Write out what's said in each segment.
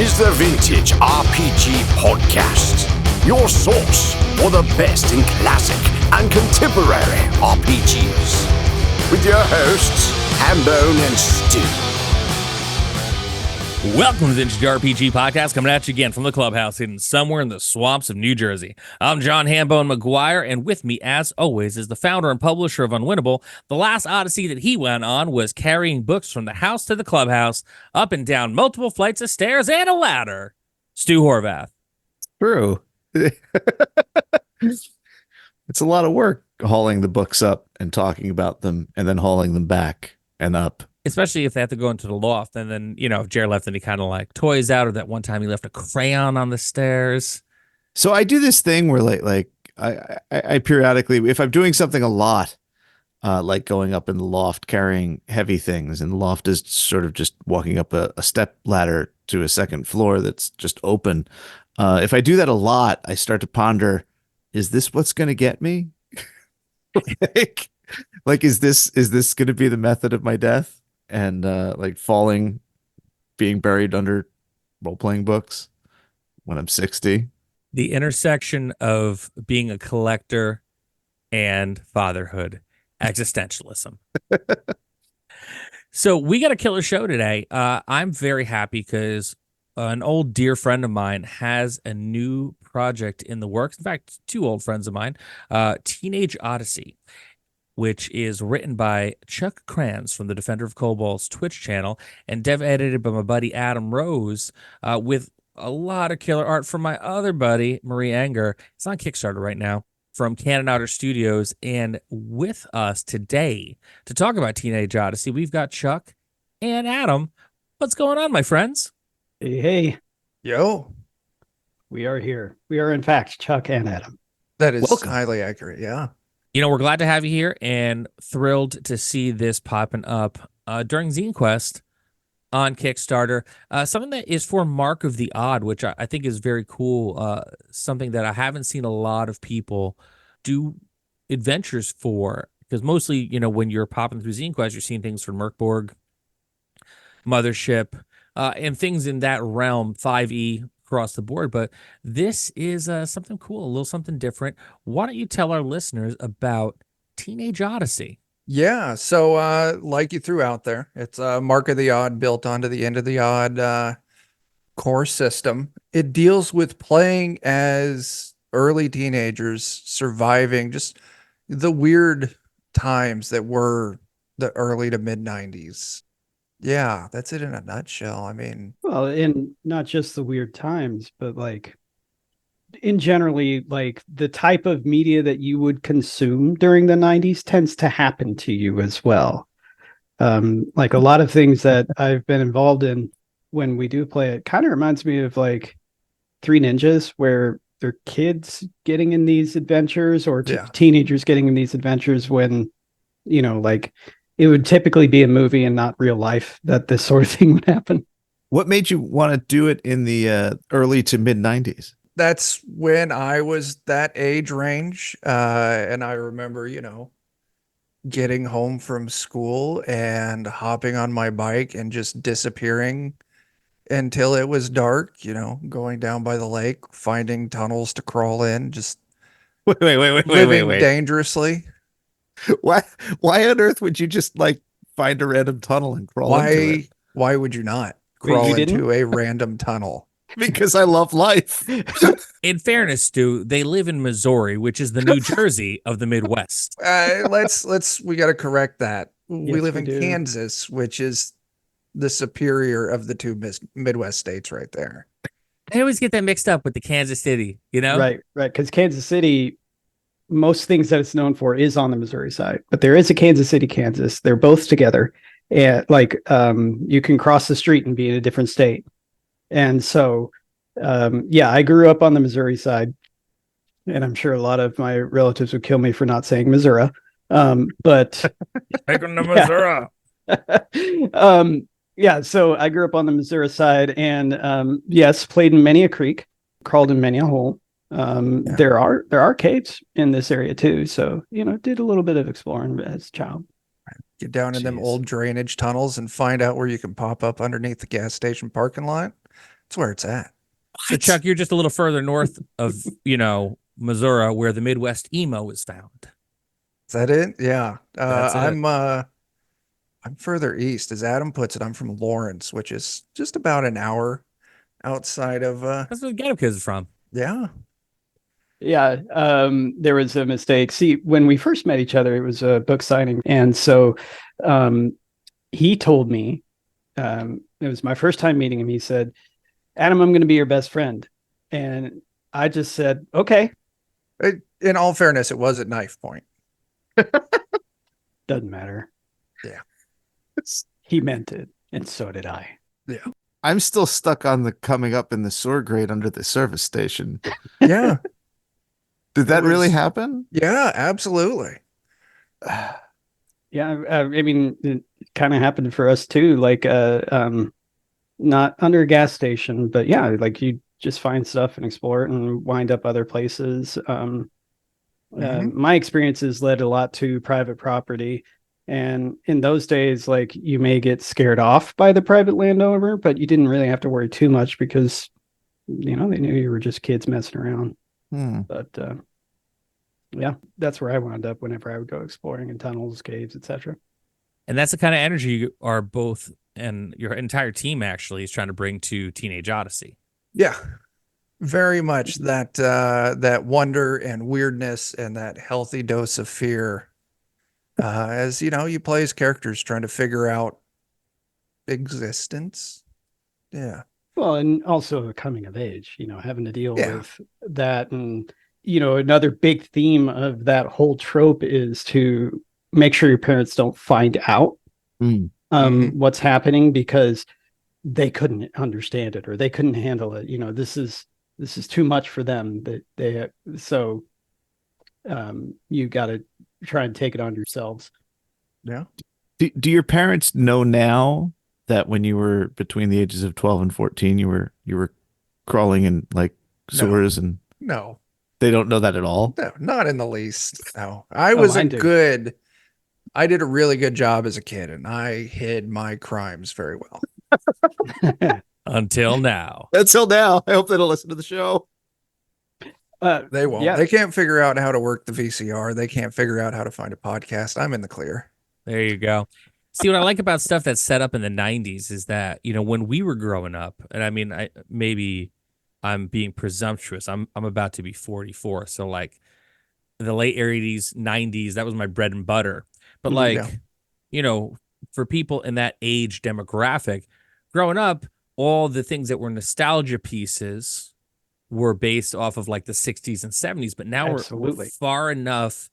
is the Vintage RPG Podcast, your source for the best in classic and contemporary RPGs. With your hosts, Hambone and Stu. Welcome to the Vintage RPG Podcast, coming at you again from the clubhouse hidden somewhere in the swamps of New Jersey. I'm John Hambone McGuire, and with me, as always, is the founder and publisher of Unwinnable. The last Odyssey that he went on was carrying books from the house to the clubhouse, up and down multiple flights of stairs and a ladder. Stu Horvath. True. It's a lot of work hauling the books up and talking about them and then hauling them back and up. Especially if they have to go into the loft, and then, you know, if Jared left any kind of like toys out, or that one time he left a crayon on the stairs. So I do this thing where I periodically, if I'm doing something a lot, like going up in the loft, carrying heavy things, and the loft is sort of just walking up a step ladder to a second floor that's just open. If I do that a lot, I start to ponder, is this what's going to get me? like, is this going to be the method of my death? And like falling, being buried under role-playing books when I'm 60. The intersection of being a collector and fatherhood, existentialism. So we got a killer show today. I'm very happy because an old dear friend of mine has a new project in the works. In fact, two old friends of mine, Teenage Odyssey, which is written by Chuck Kranz from the Defender of Kobold's Twitch channel and dev edited by my buddy Adam Rose, with a lot of killer art from my other buddy, Marie Enger. It's on Kickstarter right now from Cannon Outer Studios. And with us today to talk about Teenage Odyssey, we've got Chuck and Adam. What's going on, my friends? Hey. Yo. We are here. We are, in fact, Chuck and Adam. That is Welcome. highly accurate, yeah. You know, we're glad to have you here and thrilled to see this popping up during Zine Quest on Kickstarter. Something that is for Mark of the Odd, which I think is very cool. Something that I haven't seen a lot of people do adventures for, because mostly, you know, when you're popping through Zine Quest, you're seeing things from Merkborg, Mothership, and things in that realm, 5e, across the board. But this is something cool, a little something different. Why don't you tell our listeners about Teenage Odyssey? Yeah, so like you threw out there, it's a Mark of the Odd built onto the End of the Odd core system. It deals with playing as early teenagers, surviving just the weird times that were the early to mid 90s. Yeah, that's it in a nutshell. I mean, Well, in not just the weird times, but like in generally, like the type of media that you would consume during the 90s tends to happen to you as well. Like a lot of things that I've been involved in when we do play it kind of reminds me of like Three Ninjas, where they're kids getting in these adventures, or teenagers getting in these adventures when, you know, like it would typically be a movie and not real life that this sort of thing would happen. What made you want to do it in the early to mid 90s? that's when I was that age range. And I remember, you know, getting home from school and hopping on my bike and just disappearing until it was dark, you know, going down by the lake, finding tunnels to crawl in, just living dangerously. Why on earth would you just like find a random tunnel and crawl into it? Why would you not crawl you into a random tunnel? Because I love life. In fairness, Stu, they live in Missouri, which is the New Jersey of the Midwest. We got to correct that. Yes, we live in do. Kansas, which is the superior of the two Midwest states right there. I always get that mixed up with the Kansas City, you know? Right. Because Kansas City, most things that it's known for is on the Missouri side, but there is a Kansas City, Kansas. They're both together, and like you can cross the street and be in a different state. And so, I grew up on the Missouri side, and I'm sure a lot of my relatives would kill me for not saying Missouri. But Taking the Missouri. So I grew up on the Missouri side, and yes, played in many a creek, crawled in many a hole. There are caves in this area too, so you know, did a little bit of exploring as a child. Get down in them old drainage tunnels and find out where you can pop up underneath the gas station parking lot. That's where it's at. So Chuck, you're just a little further north of, Missouri, where the Midwest emo is found. Is that it? Yeah. That's it. I'm further east. As Adam puts it, I'm from Lawrence, which is just about an hour outside of That's where the Ghetto Kids are from. yeah. Yeah, there was a mistake. See, when we first met each other, it was a book signing, and so he told me, it was my first time meeting him. He said, "Adam, I'm going to be your best friend," and I just said, "Okay." In all fairness, it was at knife point. Doesn't matter. Yeah. He meant it, and so did I. Yeah. I'm still stuck on the coming up in the sewer grate under the service station. Yeah. Did that really happen? Yeah, absolutely. Yeah, I mean, it kind of happened for us too. Like, not under a gas station, but yeah, like you just find stuff and explore it and wind up other places. My experiences led a lot to private property. And in those days, like you may get scared off by the private landowner, but you didn't really have to worry too much because, they knew you were just kids messing around. But yeah, that's where I wound up whenever I would go exploring in tunnels, caves, etc. And that's the kind of energy you are both, and your entire team actually is trying to bring to Teenage Odyssey. Yeah. Very much that that wonder and weirdness and that healthy dose of fear. As you play as characters trying to figure out existence. Yeah. Well, and also a coming of age, having to deal with that. And, another big theme of that whole trope is to make sure your parents don't find out what's happening because they couldn't understand it or they couldn't handle it. This is too much for them so you got to try and take it on yourselves. Yeah. Do your parents know now that when you were between the ages of 12 and 14, you were crawling in like sewers and no, they don't know that at all? No, not in the least. No, I did a really good job as a kid and I hid my crimes very well. Until now. Until now. I hope they don't listen to the show. They won't. Yeah. They can't figure out how to work the VCR. They can't figure out how to find a podcast. I'm in the clear. There you go. See, what I like about stuff that's set up in the 90s is that, when we were growing up, and I mean, maybe I'm being presumptuous. I'm about to be 44. So like the late 80s, 90s, that was my bread and butter. But for people in that age demographic, growing up, all the things that were nostalgia pieces were based off of like the 60s and 70s, but now we're far enough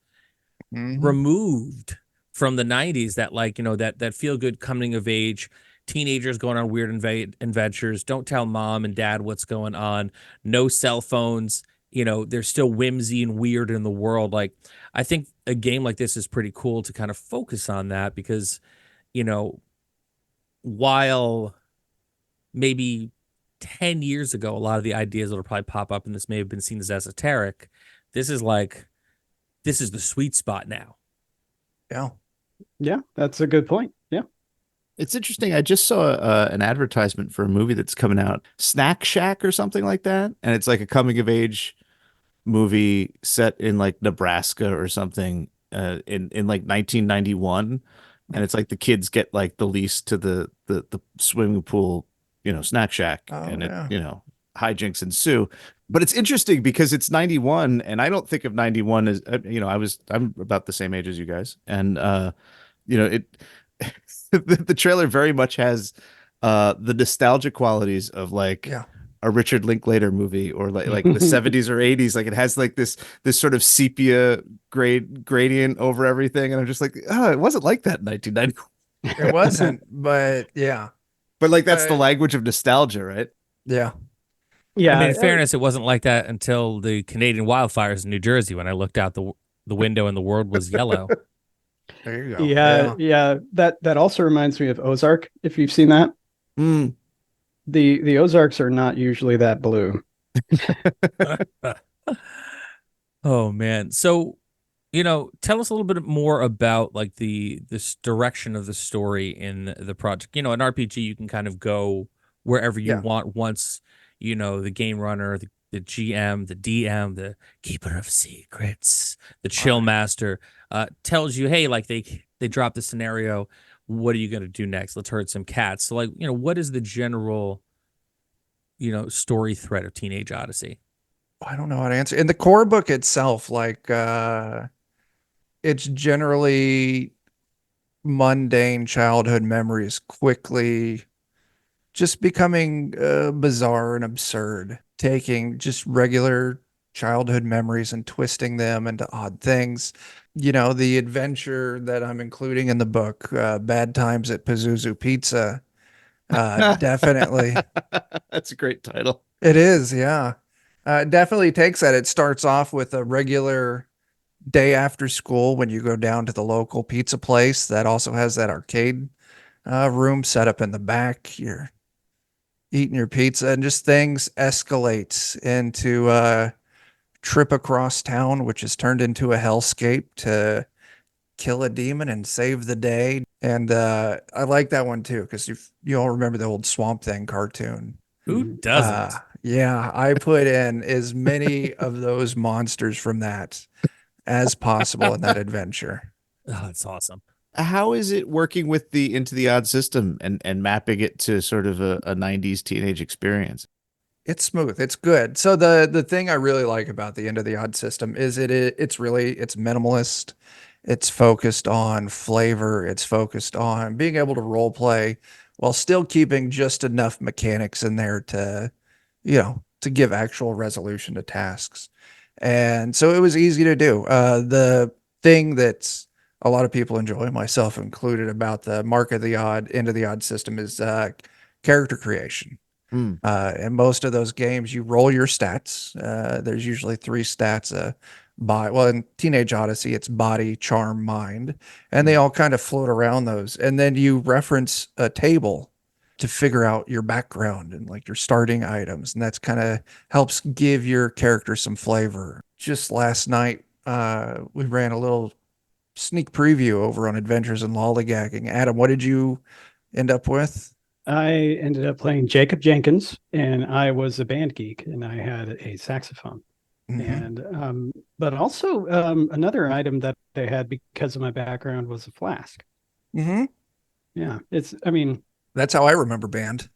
removed from the 90s that that feel good coming of age, teenagers going on weird adventures, don't tell mom and dad what's going on, no cell phones, there's still whimsy and weird in the world. Like, I think a game like this is pretty cool to kind of focus on that because, while maybe 10 years ago, a lot of the ideas that will probably pop up in this may have been seen as esoteric. This is the sweet spot now. Yeah. Yeah, that's a good point. Yeah. It's interesting. I just saw an advertisement for a movie that's coming out, Snack Shack or something like that. And it's like a coming of age movie set in like Nebraska or something in like 1991. And it's like the kids get like the lease to the swimming pool, Snack Shack, hijinks ensue. But it's interesting because it's 91, and I don't think of 91 as I'm about the same age as you guys, and the trailer very much has the nostalgia qualities of like a Richard Linklater movie or like the 70s or 80s. Like it has like this sort of sepia gradient over everything, and I'm just like, oh, it wasn't like that in 1991. It wasn't, but yeah. But like that's the language of nostalgia, right? Yeah. Yeah. I mean, in fairness, it wasn't like that until the Canadian wildfires in New Jersey when I looked out the window and the world was yellow. There you go. Yeah. That also reminds me of Ozark, if you've seen that. The Ozarks are not usually that blue. Oh man. So, tell us a little bit more about like this direction of the story in the project. In RPG, you can kind of go wherever you Yeah. want once, the game runner, the GM, the DM, the keeper of secrets, the chill master tells you, hey, like they drop the scenario. What are you going to do next? Let's herd some cats. So like, what is the general, story thread of Teenage Odyssey? I don't know how to answer. In the core book itself, like it's generally mundane childhood memories quickly just becoming bizarre and absurd, taking just regular childhood memories and twisting them into odd things. The adventure that I'm including in the book, Bad Times at Pazuzu Pizza, definitely. That's a great title. It is, yeah. It definitely takes that. It starts off with a regular day after school when you go down to the local pizza place that also has that arcade room set up in the back. You're eating your pizza and just things escalate into a trip across town, which is turned into a hellscape to kill a demon and save the day. And I like that one too, because you all remember the old Swamp Thing cartoon. Who doesn't? Yeah, I put in as many of those monsters from that as possible in that adventure. Oh, that's awesome. How is it working with the Into the Odd system and mapping it to sort of a 90s teenage experience? It's smooth. It's good. So the thing I really like about the Into the Odd system is it's minimalist. It's focused on flavor. It's focused on being able to role play while still keeping just enough mechanics in there to give actual resolution to tasks. And so it was easy to do. The thing that's a lot of people enjoy, myself included, about the Mark of the Odd, Into the Odd system is character creation. In most of those games, you roll your stats. There's usually 3 stats. In Teenage Odyssey, it's body, charm, mind, and they all kind of float around those. And then you reference a table to figure out your background and like your starting items, and that's kind of helps give your character some flavor. Just last night, we ran a little sneak preview over on Adventures in Lollygagging. Adam, what did you end up with? I ended up playing Jacob Jenkins, and I was a band geek, and I had a saxophone. And but also another item that they had because of my background was a flask. Yeah, that's how I remember band.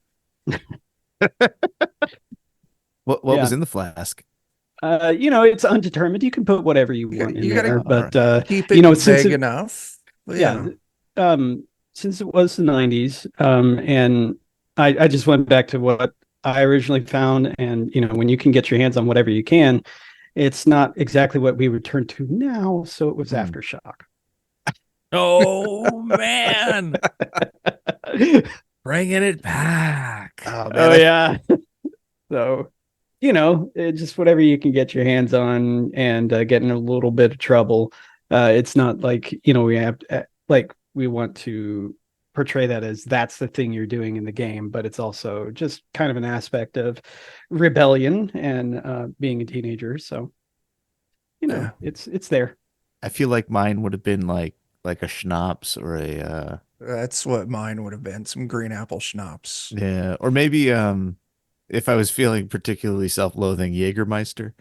What was in the flask? It's undetermined. You can put whatever you want in there, but keep it vague enough. Since it was the 90s, and I just went back to what I originally found, and when you can get your hands on whatever you can, it's not exactly what we return to now. So it was Aftershock. Oh man, bringing it back. Oh yeah. So just whatever you can get your hands on, and get in a little bit of trouble. It's not like we have we want to portray that as that's the thing you're doing in the game, but it's also just kind of an aspect of rebellion and being a teenager. So it's there. I feel like mine would have been like a schnapps or a that's what mine would have been, some green apple schnapps. Yeah, or maybe if I was feeling particularly self-loathing, Jägermeister.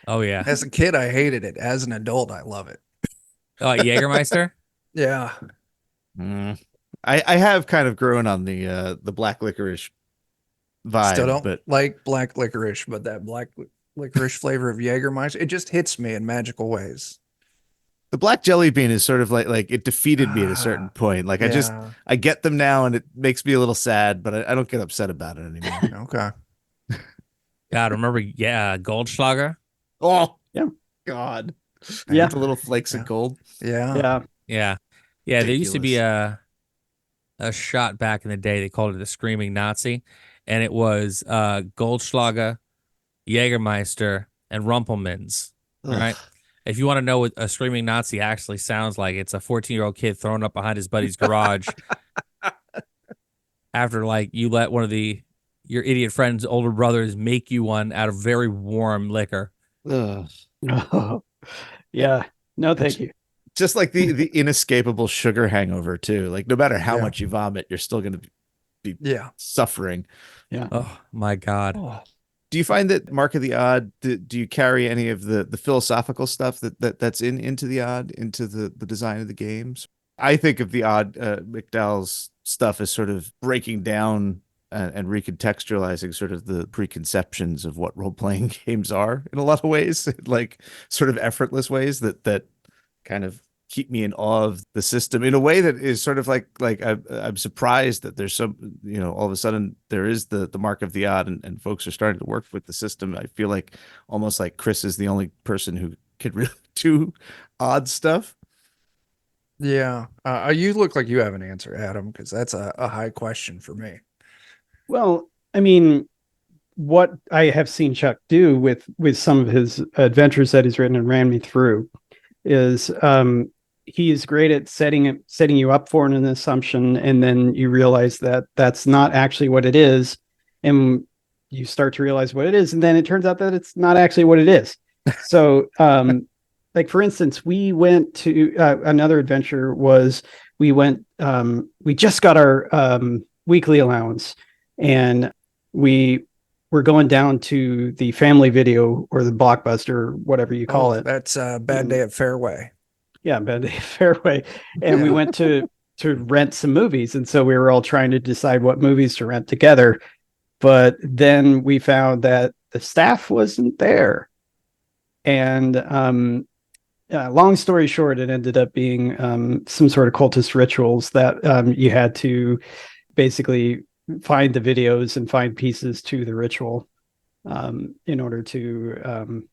Oh yeah. As a kid I hated it. As an adult I love it. Oh, Jägermeister? Yeah. I have kind of grown on the black licorice vibe. Still don't like black licorice, but that black licorice flavor of Jägermeister, it just hits me in magical ways. The black jelly bean is sort of like it defeated me at a certain point. Like I get them now, and it makes me a little sad, but I don't get upset about it anymore. Okay. God, remember? Yeah, Goldschlager. Oh yeah, God. Yeah, the little flakes of gold. Yeah. There used to be a shot back in the day. They called it the Screaming Nazi, and it was Goldschlager, Jägermeister, and Rumpelmans. All right. If you want to know what a Screaming Nazi actually sounds like, it's a 14-year-old kid thrown up behind his buddy's garage after you let one of your idiot friend's older brothers make you one out of very warm liquor. Oh, yeah. No, thank you. Just like the inescapable sugar hangover too. Like no matter how much you vomit, you're still going to be Yeah. suffering. Oh my God. Oh. Do you find that Mark of the Odd, do you carry any of the philosophical stuff that's into the Odd, into the design of the games? I think of the Odd, McDowall's stuff as sort of breaking down and recontextualizing sort of the preconceptions of what role-playing games are in a lot of ways, like sort of effortless ways that kind of keep me in awe of the system in a way that is sort of like I'm surprised that there's some, all of a sudden there is the Mark of the Odd and folks are starting to work with the system. I feel like almost like Chris is the only person who could really do odd stuff. Yeah. You look like you have an answer, Adam, because that's a high question for me. Well, I mean, what I have seen Chuck do with some of his adventures that he's written and ran me through is he is great at setting you up for an assumption, and then you realize that that's not actually what it is, and you start to realize what it is, and then it turns out that it's not actually what it is. So like for instance, we went to another adventure was we just got our weekly allowance, and we were going down to the Family Video or the Blockbuster, whatever you call it. That's a Bad Day at Fairway. Yeah, Bad Day at Fairway. And we went to rent some movies. And so we were all trying to decide what movies to rent together. But then we found that the staff wasn't there. And long story short, it ended up being some sort of cultist rituals that you had to basically find the videos and find pieces to the ritual in order to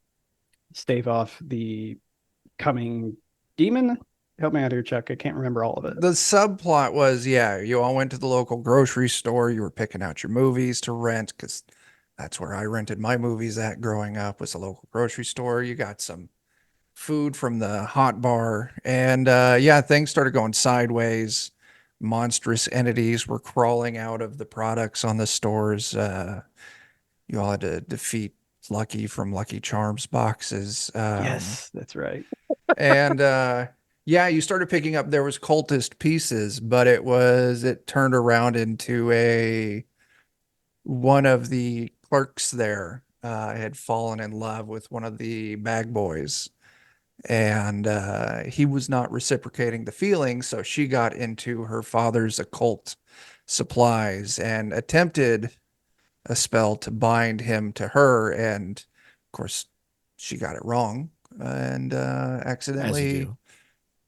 stave off the coming demon. Help me out here, Chuck. I can't remember all of it. The subplot was, you all went to the local grocery store. You were picking out your movies to rent because that's where I rented my movies at growing up, was a local grocery store. You got some food from the hot bar, and things started going sideways. Monstrous entities were crawling out of the products on the stores. You all had to defeat Lucky from Lucky Charms boxes. Yes, that's right. And you started picking up, there was cultist pieces, but it turned around into one of the clerks there had fallen in love with one of the bag boys, and he was not reciprocating the feelings, so she got into her father's occult supplies and attempted a spell to bind him to her, and of course she got it wrong and accidentally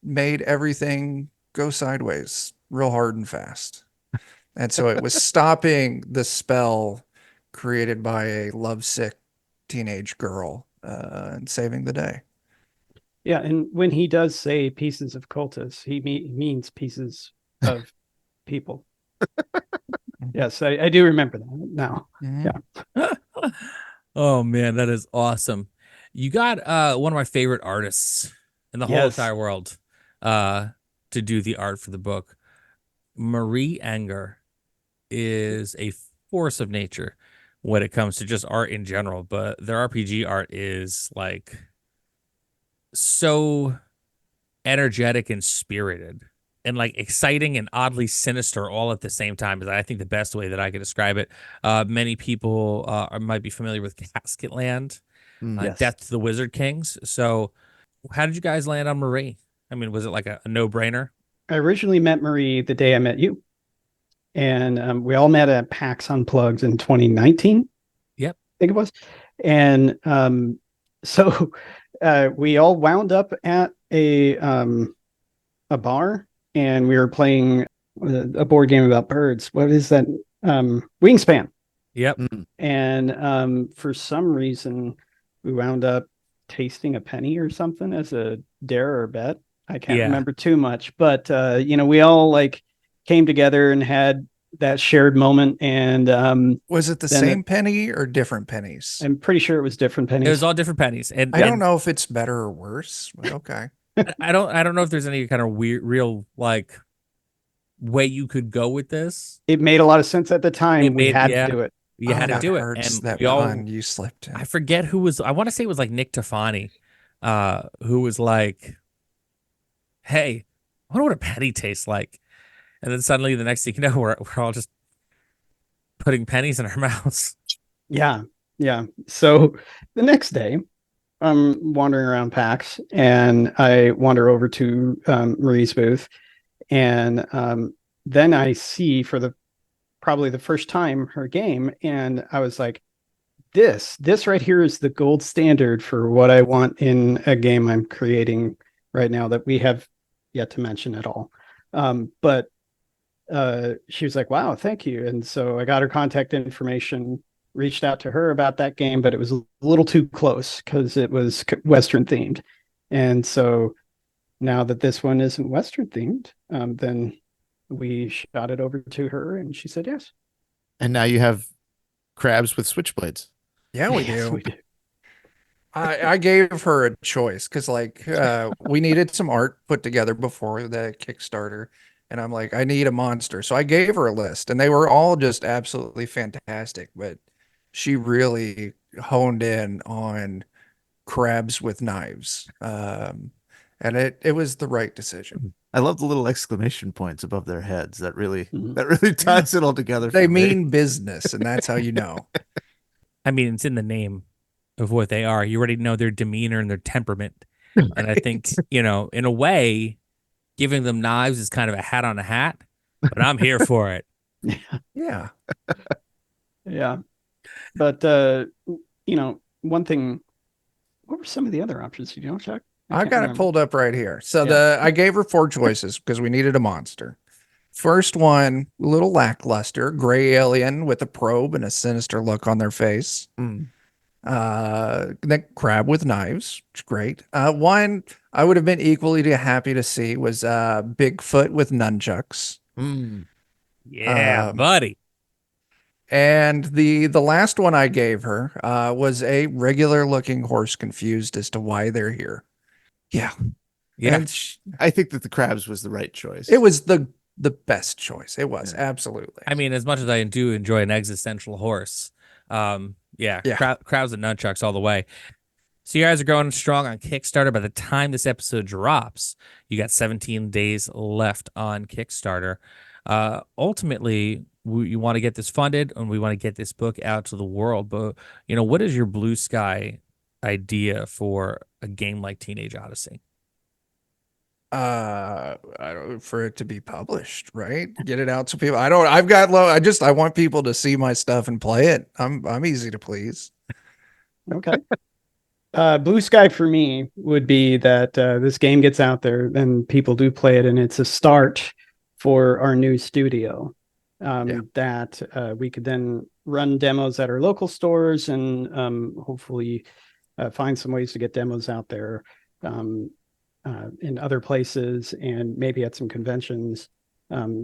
made everything go sideways real hard and fast. And so it was stopping the spell created by a lovesick teenage girl and saving the day. Yeah, and when he does say pieces of cultists, he means pieces of people. Yes, I do remember that now. Mm-hmm. Yeah. Oh man, that is awesome. You got one of my favorite artists in the whole entire world to do the art for the book. Marie Enger is a force of nature when it comes to just art in general, but their RPG art is like so energetic and spirited and like exciting and oddly sinister all at the same time. Is I think the best way that I could describe it. Many people might be familiar with Casketland, Yes. Death to the Wizard Kings. So how did you guys land on Marie? I mean, was it like a no-brainer? I originally met Marie the day I met you. And we all met at PAX Unplugged in 2019. Yep. I think it was. And so we all wound up at a bar, and we were playing a board game about birds. What is that? Wingspan. Yep. And for some reason, we wound up tasting a penny or something as a dare or bet. I can't remember too much, but we all like came together and had that shared moment. And was it the same penny or different pennies? I'm pretty sure it was different pennies. It was all different pennies, and I don't know if it's better or worse, but okay. I don't know if there's any kind of real like way you could go with this. It made a lot of sense at the time. We had to do it. You had to do it, and that we all you slipped in. I forget who was. I want to say it was like Nick Tafani, who was like, "Hey, I wonder what a penny tastes like." And then suddenly, the next thing you know, we're all just putting pennies in our mouths. Yeah. Yeah. So the next day, I'm wandering around PAX and I wander over to Marie's booth. And then I see for probably the first time her game. And I was like, this right here is the gold standard for what I want in a game I'm creating right now that we have yet to mention at all. But she was like, wow, thank you. And so I got her contact information, reached out to her about that game, but it was a little too close because it was Western themed. And so now that this one isn't Western themed, then we shot it over to her and she said yes. And now you have crabs with switchblades. Yeah, we Yes, do. we do. I gave her a choice because we needed some art put together before the Kickstarter. And I'm like, I need a monster. So I gave her a list and they were all just absolutely fantastic. But she really honed in on crabs with knives. And it was the right decision. I love the little exclamation points above their heads. That really ties it all together. They for me. mean business, and that's how you know. I mean, it's in the name of what they are. You already know their demeanor and their temperament. And I think, in a way, giving them knives is kind of a hat on a hat, but I'm here for it. Yeah. Yeah. But, one thing, what were some of the other options? Do you know, Chuck? I've got it pulled up right here. So Yeah. I gave her 4 choices because we needed a monster. First one, a little lackluster, gray alien with a probe and a sinister look on their face. The crab with knives, which is great. One I would have been equally happy to see was Bigfoot with nunchucks. Yeah, buddy. And the last one I gave her was a regular looking horse confused as to why they're here. Yeah. Yeah. And I think that the crabs was the right choice. it was the best choice. It was absolutely. I mean, as much as I do enjoy an existential horse, crowds and nunchucks all the way. So you guys are going strong on Kickstarter. By the time this episode drops, you got 17 days left on Kickstarter. Ultimately, you want to get this funded and we want to get this book out to the world. But, what is your blue sky idea for a game like Teenage Odyssey? For it to be published, right? Get it out to people. I want people to see my stuff and play it. I'm easy to please. Okay. Blue sky for me would be that this game gets out there and people do play it, and it's a start for our new studio. That we could then run demos at our local stores and hopefully find some ways to get demos out there in other places and maybe at some conventions,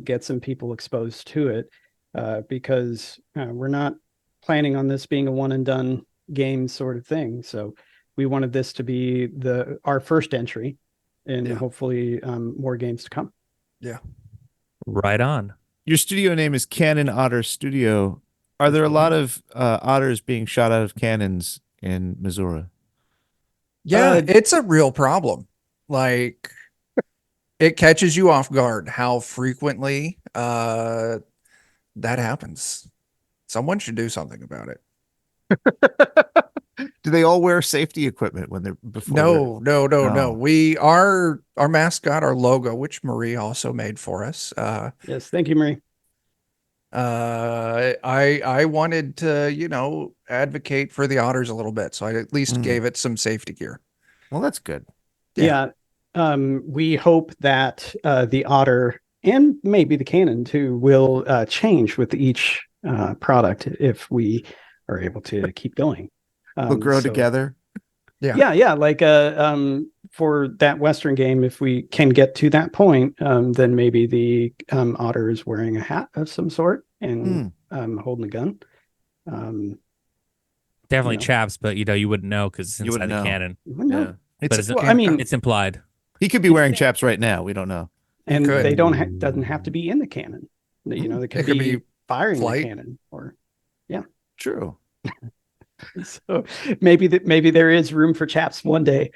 get some people exposed to it because we're not planning on this being a one and done game sort of thing. So we wanted this to be our first entry and hopefully more games to come. Yeah. Right on. Your studio name is Cannon Otter Studio. Are there a lot of otters being shot out of cannons in Missouri? Yeah, it's a real problem. Like, it catches you off guard how frequently that happens. Someone should do something about it. Do they all wear safety equipment when they're before? No. Our mascot, our logo, which Marie also made for us. Yes, thank you, Marie. I wanted to, advocate for the otters a little bit, so I at least gave it some safety gear. Well, that's good. Yeah. We hope that the otter and maybe the cannon too will change with each product if we are able to keep going. We'll grow together. Yeah. Like for that Western game, if we can get to that point, then maybe the otter is wearing a hat of some sort and holding a gun. Definitely chaps, but you wouldn't know because it's inside the cannon. Yeah. It's implied. He could be wearing chaps right now. We don't know. And they doesn't have to be in the cannon. They could be firing the cannon or True. So maybe there is room for chaps one day.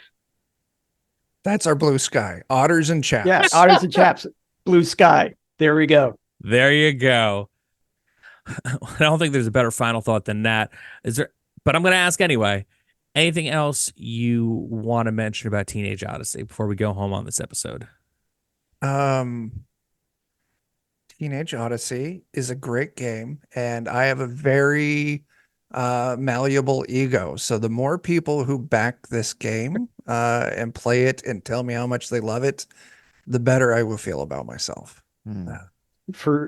That's our blue sky. Otters and chaps. Yeah, otters and chaps. Blue sky. There we go. There you go. I don't think there's a better final thought than that. Is there? But I'm going to ask anyway. Anything else you want to mention about Teenage Odyssey before we go home on this episode? Teenage Odyssey is a great game, and I have a very malleable ego. So the more people who back this game and play it and tell me how much they love it, the better I will feel about myself.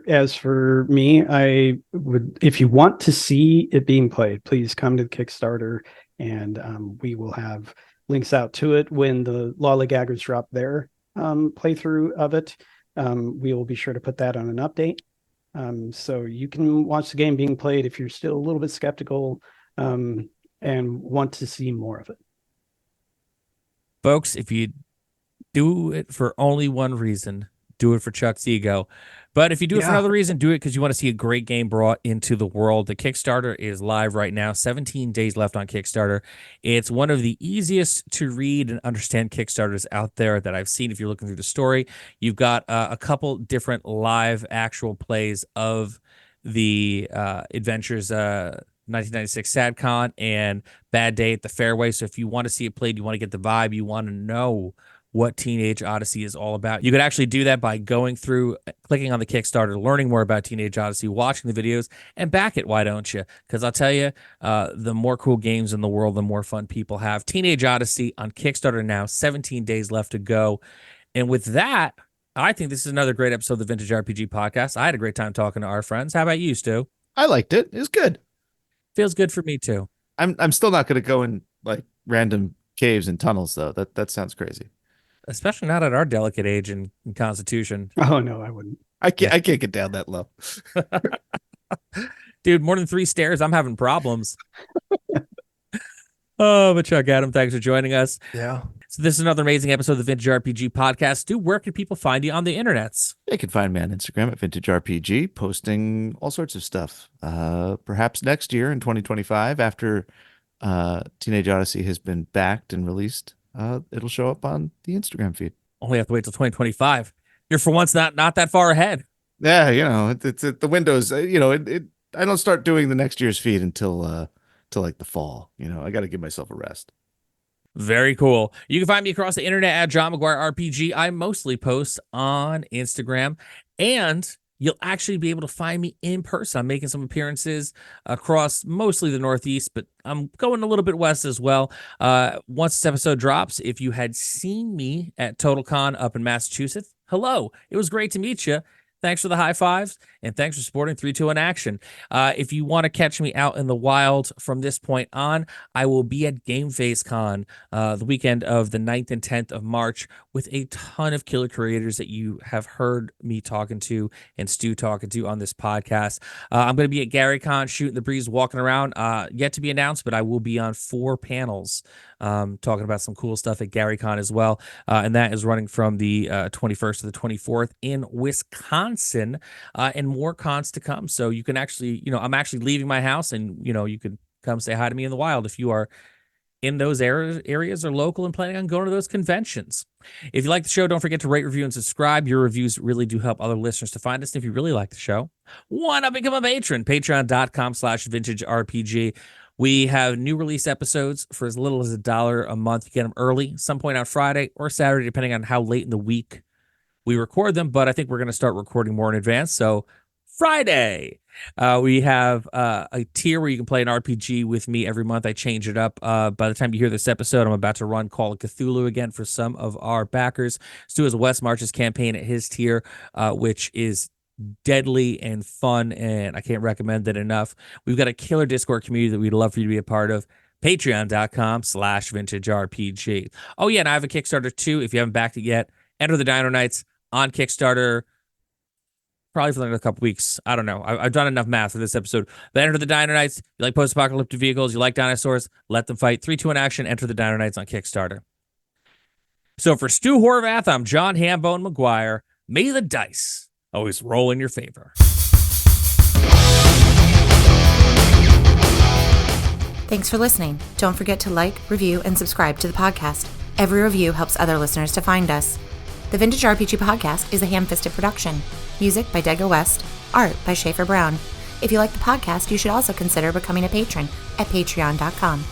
As for me, I would, if you want to see it being played, please come to the Kickstarter, and we will have links out to it when the Lollygaggers drop their playthrough of it. We will be sure to put that on an update. So you can watch the game being played if you're still a little bit skeptical and want to see more of it. Folks, if you do it for only one reason, do it for Chuck's ego. But if you do it for another reason, do it because you want to see a great game brought into the world. The Kickstarter is live right now. 17 days left on Kickstarter. It's one of the easiest to read and understand Kickstarters out there that I've seen. If you're looking through the story, you've got a couple different live actual plays of the adventures, 1996 SadCon and Bad Day at the Fairway. So if you want to see it played, you want to get the vibe, you want to know what Teenage Odyssey is all about, you could actually do that by going through, clicking on the Kickstarter, learning more about Teenage Odyssey, watching the videos, and back it. Why don't you? Because I'll tell you, the more cool games in the world, the more fun people have. Teenage Odyssey on Kickstarter now, 17 days left to go. And with that, I think this is another great episode of the Vintage RPG Podcast. I had a great time talking to our friends. How about you, Stu? I liked it. It was good. Feels good for me too. I'm still not going to go in like random caves and tunnels though. That sounds crazy. Especially not at our delicate age and constitution. Oh no, I wouldn't. I can't get down that low. Dude, more than 3 stairs, I'm having problems. Oh, but Chuck, Adam, thanks for joining us. Yeah. So this is another amazing episode of the Vintage RPG Podcast. Stu, where can people find you on the internets? You can find me on Instagram at Vintage RPG, posting all sorts of stuff. Perhaps next year in 2025, after Teenage Odyssey has been backed and released, it'll show up on the Instagram feed. Only have to wait till 2025. You're for once not that far ahead. Yeah, it's the windows. I don't start doing the next year's feed until like the fall. I got to give myself a rest. Very cool. You can find me across the internet at John McGuire RPG. I mostly post on Instagram, and you'll actually be able to find me in person. I'm making some appearances across mostly the Northeast, but I'm going a little bit west as well. Once this episode drops, if you had seen me at TotalCon up in Massachusetts, hello. It was great to meet you. Thanks for the high fives, and thanks for supporting 3-2-1 Action. If you want to catch me out in the wild from this point on, I will be at Game Face Con the weekend of the 9th and 10th of March with a ton of killer creators that you have heard me talking to and Stu talking to on this podcast. I'm going to be at GaryCon shooting the breeze, walking around. Yet to be announced, but I will be on 4 panels talking about some cool stuff at GaryCon as well. And that is running from the 21st to the 24th in Wisconsin, and more cons to come. So you can actually, I'm actually leaving my house, and, you can come say hi to me in the wild if you are in those areas or local and planning on going to those conventions. If you like the show, don't forget to rate, review, and subscribe. Your reviews really do help other listeners to find us. And if you really like the show, why not become a patron? Patreon.com/vintagerpg. We have new release episodes for as little as $1 a month. You get them early, some point on Friday or Saturday, depending on how late in the week we record them. But I think we're going to start recording more in advance. So Friday, we have a tier where you can play an RPG with me every month. I change it up. By the time you hear this episode, I'm about to run Call of Cthulhu again for some of our backers. Stu has West March's campaign at his tier, which is deadly and fun, and I can't recommend it enough. We've got a killer Discord community that we'd love for you to be a part of. Patreon.com/vintagerpg. Oh yeah, and I have a Kickstarter too. If you haven't backed it yet, Enter the Dino Knights on Kickstarter. Probably for a couple weeks. I don't know. I've done enough math for this episode. But Enter the Dino Knights. You like post-apocalyptic vehicles, you like dinosaurs, let them fight. 3-2-1 Action. Enter the Dino Knights on Kickstarter. So for Stu Horvath, I'm John Hambone McGuire. May the dice always roll in your favor. Thanks for listening. Don't forget to like, review, and subscribe to the podcast. Every review helps other listeners to find us. The Vintage RPG Podcast is a ham-fisted production. Music by Dego West. Art by Schaefer Brown. If you like the podcast, you should also consider becoming a patron at patreon.com.